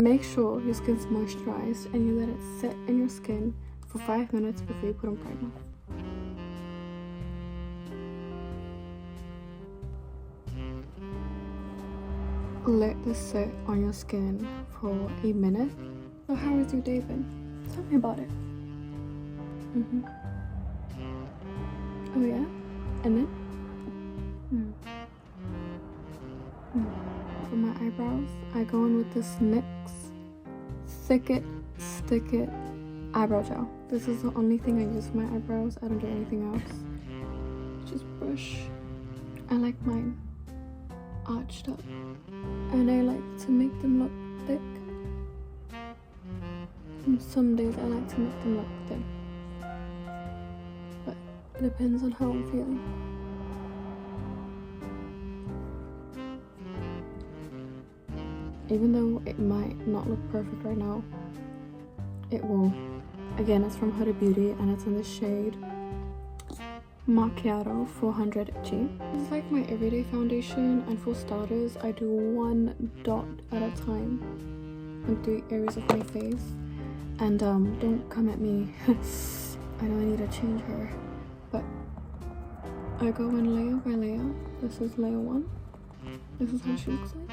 Make sure your skin's moisturized and you let it sit in your skin for 5 minutes before you put on primer. Let this sit on your skin for a minute. So how has your day been? Tell me about it. Oh yeah? And then? For my eyebrows, I go in with this NYX Thick It, Stick It eyebrow gel. This is the only thing I use for my eyebrows. I don't do anything else. Just brush. I like mine arched up. And I like to make them look thick. And some days I like to make them look thin. But it depends on how I'm feeling. Even though it might not look perfect right now, it will. Again, it's from Hiiiiii Beauty and it's in the shade Macchiato 400G. It's like my everyday foundation, and for starters, I do one dot at a time on 3 areas of my face. And don't come at me. I know I need to change her, but I go in layer by layer. This is layer 1. This is how she looks like.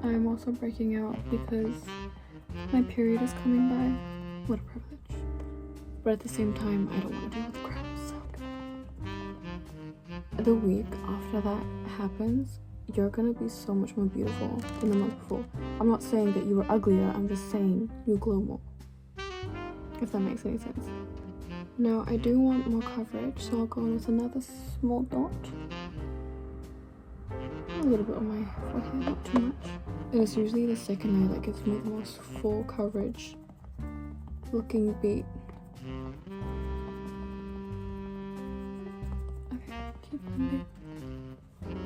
I'm also breaking out because my period is coming by. What a privilege. But at the same time, I don't want to deal with the cramps. The week after that happens, you're gonna be so much more beautiful than the month before. I'm not saying that you were uglier, I'm just saying you glow more. If that makes any sense. Now, I do want more coverage, so I'll go in with another small dot. A little bit on my forehead, not too much. And it's usually the second layer that gives me the most full coverage looking beat. Okay, keep blending.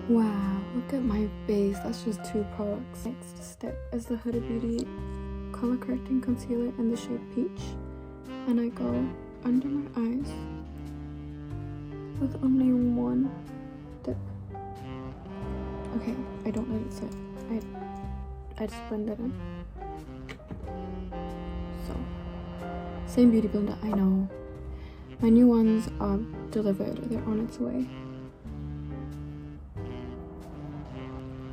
Wow, look at my base. That's just 2 products. Next step is the Hiiiiii Beauty Color Correcting Concealer in the shade Peach. And I go under my eyes with only one dip. Okay, I don't let it sit. I just blend it in. So, same beauty blender, I know. My new ones are delivered, they're on its way.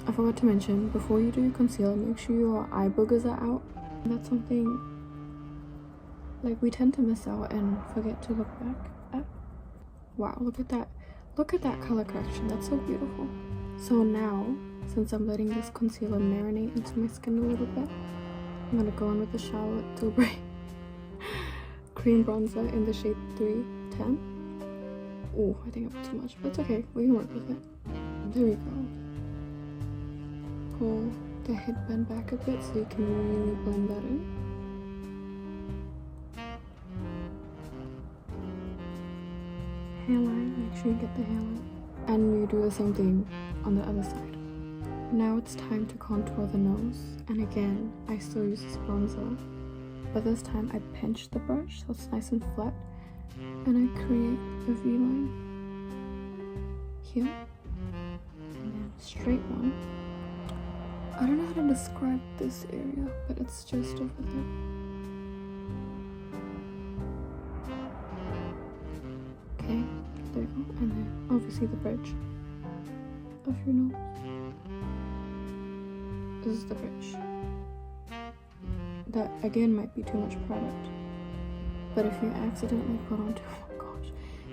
I forgot to mention, before you do your concealer, make sure your eye boogers are out. That's something like we tend to miss out and forget to look back at. Wow, look at that. Look at that color correction, that's so beautiful. So now, since I'm letting this concealer marinate into my skin a little bit, I'm gonna go in with the Charlotte Tilbury cream bronzer in the shade 310. Oh, I think I put too much, but it's okay, we can work with it. There we go. Pull the headband back a bit so you can really blend that in. Hairline, make sure you get the hairline. And you do the same thing on the other side. Now it's time to contour the nose, and again I still use this bronzer, but this time I pinch the brush so it's nice and flat, and I create a V-line here and then a straight one. I don't know how to describe this area, but it's just over there. Okay, there you go, and then obviously the bridge of your nose. This is the bridge. That again might be too much product, but if you accidentally put on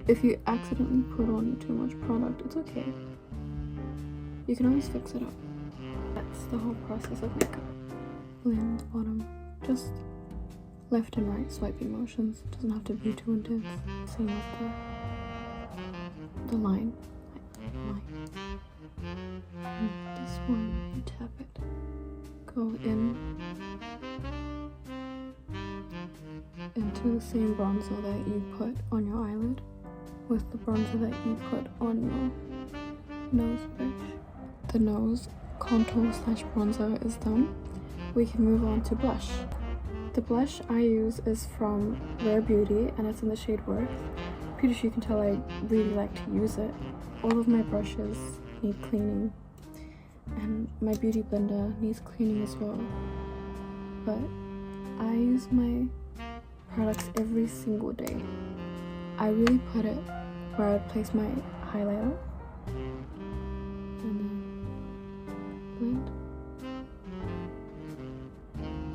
if you accidentally put on too much product, it's okay. You can always fix it up. That's the whole process of makeup. Blend the bottom, just left and right swiping motions. It doesn't have to be too intense. Same with the line. And this one, you tap it. Go in into the same bronzer that you put on your eyelid with the bronzer that you put on your nose bridge. The nose contour slash bronzer is done. We can move on to blush. The blush I use is from Rare Beauty and it's in the shade Worth. Pretty sure you can tell I really like to use it. All of my brushes need cleaning and my beauty blender needs cleaning as well. But I use my products every single day. I really put it where I place my highlighter and then blend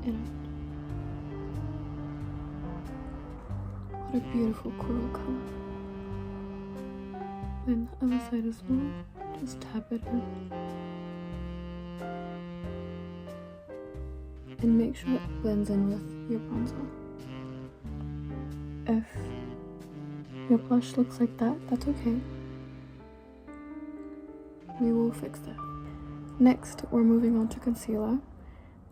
it out. What a beautiful coral color. And the other side as well, just tap it in. And make sure it blends in with your bronzer. If your blush looks like that, that's okay. We will fix that. Next, we're moving on to concealer.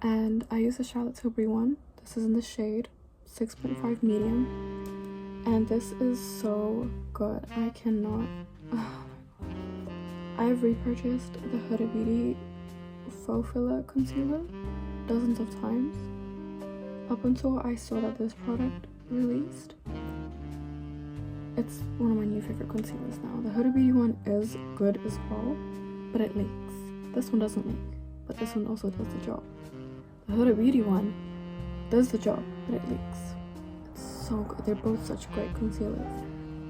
And I use the Charlotte Tilbury one. This is in the shade 6.5 medium. And this is so good. I cannot... I've repurchased the Huda Beauty Faux Filler Concealer dozens of times up until I saw that this product released. It's one of my new favorite concealers now. The Huda Beauty one is good as well, but it leaks. This one doesn't leak, but this one also does the job. The Huda Beauty one does the job, but it leaks. It's so good. They're both such great concealers.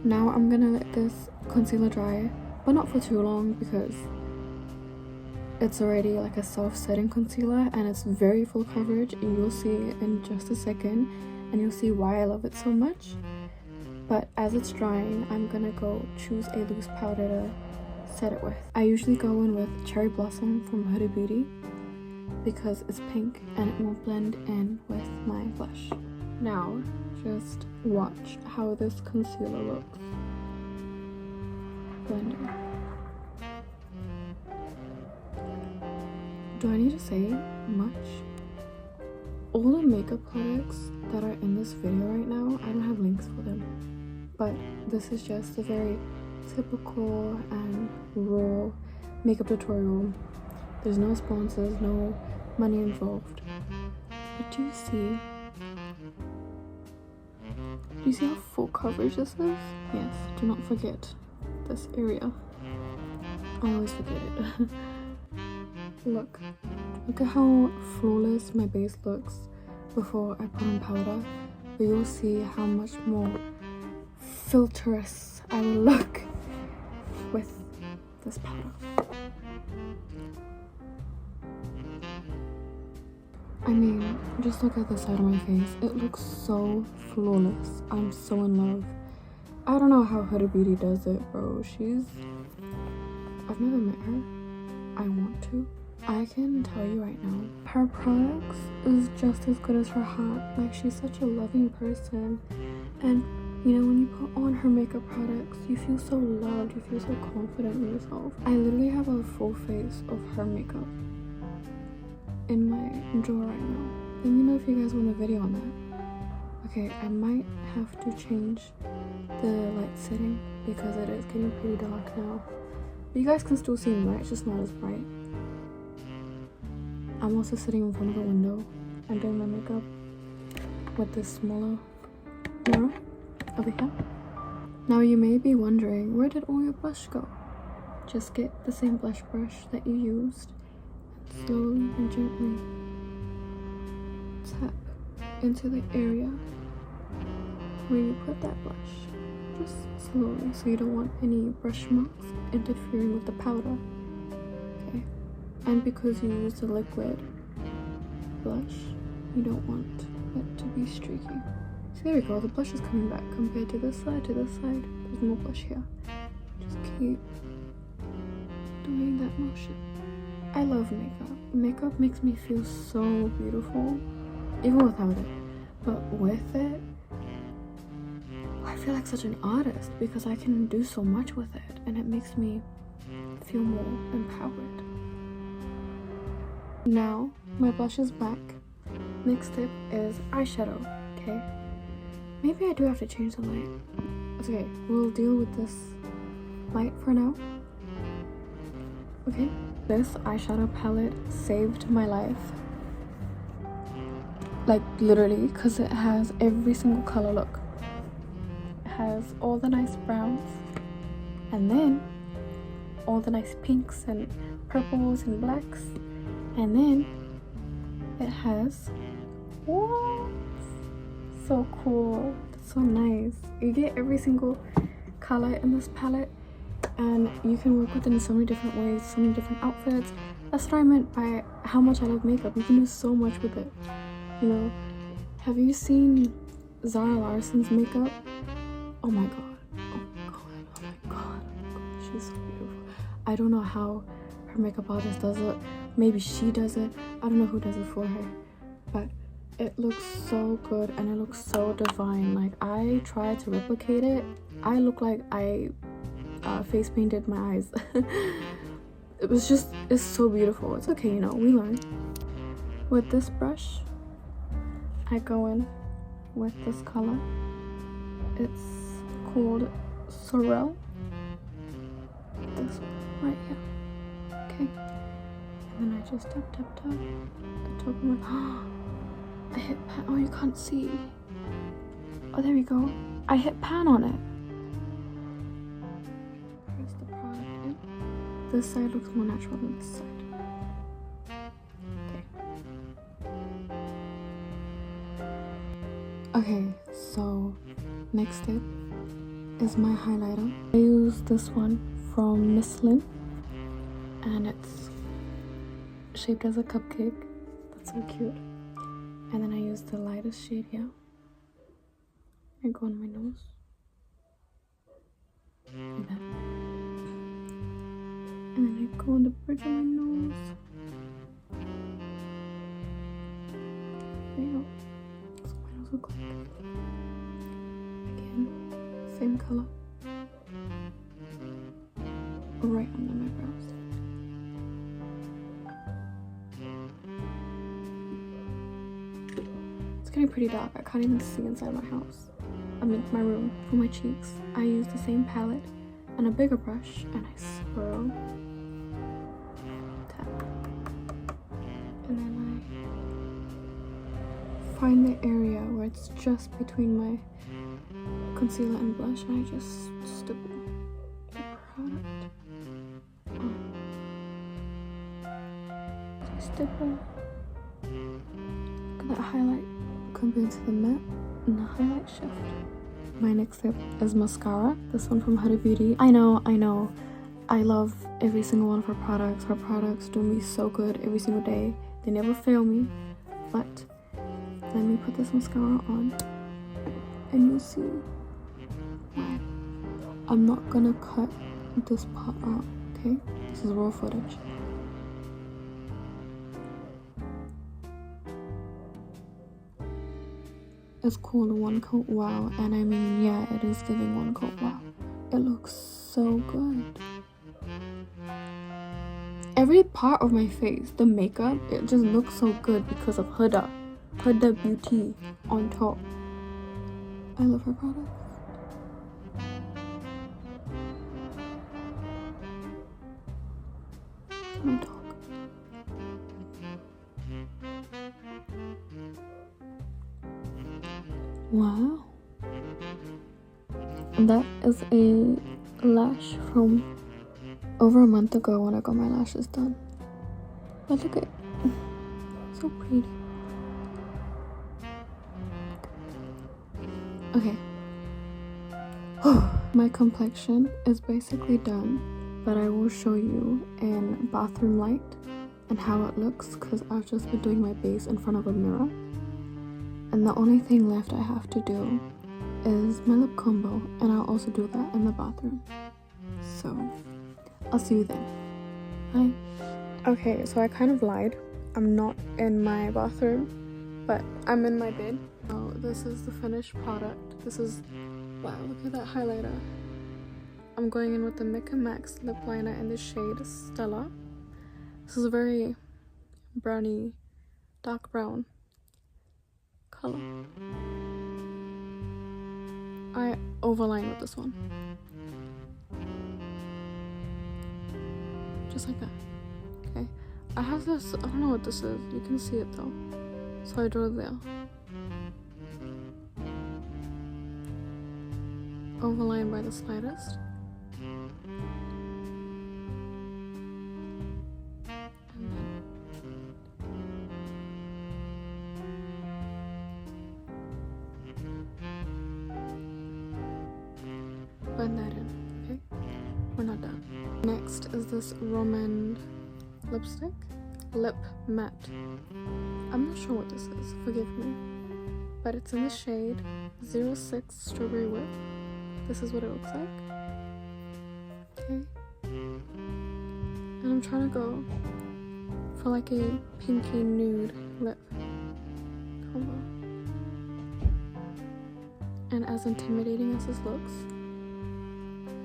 Now I'm gonna let this concealer dry, but not for too long because it's already like a self-setting concealer and it's very full coverage, and you'll see in just a second and you'll see why I love it so much. But as it's drying, I'm gonna go choose a loose powder to set it with. I usually go in with Cherry Blossom from Huda Beauty because it's pink and it will blend in with my blush. Now just watch how this concealer looks. Blending. Do I need to say much? All the makeup products that are in this video right now, I don't have links for them. But this is just a very typical and raw makeup tutorial. There's no sponsors, no money involved. But do you see how full coverage this is? Yes, do not forget this area. I always forget it. Look at how flawless my base looks before I put on powder, but you'll see how much more filterous I will look with this powder. I mean, just look at the side of my face. It looks so flawless. I'm so in love. I don't know how Huda Beauty does it, bro. I've never met her. I want to. I can tell you right now, her products is just as good as her heart. Like, she's such a loving person, and you know, when you put on her makeup products, you feel so loved, you feel so confident in yourself. I literally have a full face of her makeup in my drawer right now. Let me know if you guys want a video on that. Okay, I might have to change the light setting because it is getting pretty dark now. But you guys can still see me, right? It's just not as bright. I'm also sitting in front of the window and doing my makeup with this smaller mirror over here. Now you may be wondering, where did all your blush go? Just get the same blush brush that you used and slowly and gently tap into the area where you put that blush. Just slowly, so you don't want any brush marks interfering with the powder. Okay. And because you use the liquid blush, you don't want it to be streaky. So there we go, the blush is coming back compared to this side, there's more blush here. Just keep doing that motion. I love makeup. Makeup makes me feel so beautiful, even without it. But with it, I feel like such an artist because I can do so much with it and it makes me feel more empowered. Now, my blush is back. Next step is eyeshadow, okay? Maybe I do have to change the light. Okay, we'll deal with this light for now. Okay, this eyeshadow palette saved my life. Like, literally, because it has every single color. Look. It has all the nice browns, and then all the nice pinks and purples and blacks, and then it has, what? So cool. That's so nice. You get every single color in this palette, and you can work with it in so many different ways, so many different outfits. That's what I meant by how much I love makeup. You can do so much with it, you know. Have you seen Zara Larsson's makeup? Oh my god, oh my god, oh my god, she's so beautiful. I don't know how her makeup artist does it. Maybe she does it. I don't know who does it for her, but it looks so good and it looks so divine. Like, I tried to replicate it. I look like I face painted my eyes. It's so beautiful. It's okay, you know, we learn. With this brush, I go in with this color. It's called Sorrel. This one right here. Okay. And then I just tap the top of my, I hit pan. Oh, you can't see. Oh, there we go. I hit pan on it. Press the product in. This side looks more natural than this side. Okay, so next step is my highlighter. I use this one from Miss Lynn, and it's shaped as a cupcake. That's so cute. And then I use the lightest shade here. I go on my nose. Like that. And then I go on the bridge of my nose. There you go. That's what my nose looks like. Again, same color. Right under my brows. It's getting pretty dark. I can't even see inside my house. I mean, my room. For my cheeks, I use the same palette and a bigger brush, and I swirl, tap, and then I find the area where it's just between my concealer and blush, and I just stipple the product on. I stipple. Look at that highlight compared to the matte and the highlight shift. My next step is mascara. This one from Huda Beauty. I know. I love every single one of her products. Her products do me so good every single day. They never fail me. But let me put this mascara on, and you'll see why. I'm not gonna cut this part out, okay? This is raw footage. It's called One Coat Wow, and I mean, yeah, it is giving One Coat Wow. It looks so good. Every part of my face, the makeup, it just looks so good because of Huda Beauty on top. I love her products. My dog. Wow. That is a lash from over a month ago when I got my lashes done. But look at it. So pretty. Okay. My complexion is basically done, but I will show you in bathroom light and how it looks, because I've just been doing my base in front of a mirror. And the only thing left I have to do is my lip combo, and I'll also do that in the bathroom. So, I'll see you then. Bye. Okay, so I kind of lied. I'm not in my bathroom, but I'm in my bed. Oh, this is the finished product. This is, wow, look at that highlighter. I'm going in with the Mika Max lip liner in the shade Stella. This is a very browny, dark brown color. I overline with this one. Just like that. Okay. I have this, I don't know what this is. You can see it though. So I draw it there. Overline by the slightest. Next is this Roman lipstick, lip matte. I'm not sure what this is, forgive me, but it's in the shade 06 Strawberry Whip. This is what it looks like. Okay, and I'm trying to go for like a pinky nude lip combo. And as intimidating as this looks,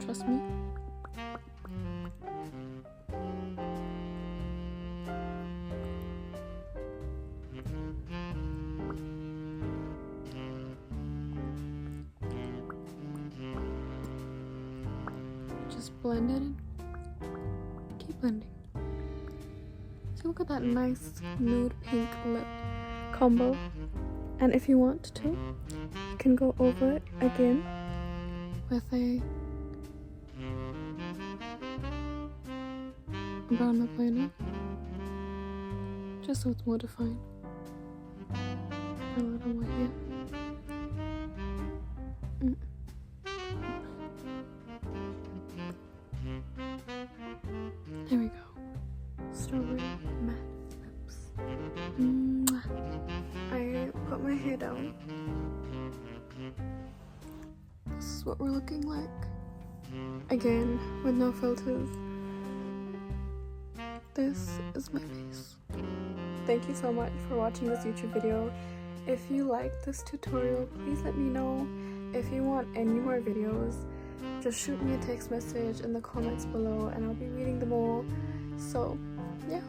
trust me, just blend it in. Keep blending. So look at that nice nude pink lip combo. And if you want to, you can go over it again with a brown lip liner, just so it's more defined. A little more here. There we go. Strawberry matte lips. Mwah. I put my hair down. This is what we're looking like. Again, with no filters. This is my face. Thank you so much for watching this YouTube video. If you liked this tutorial, please let me know. If you want any more videos, just shoot me a text message in the comments below and I'll be reading them all. So, yeah.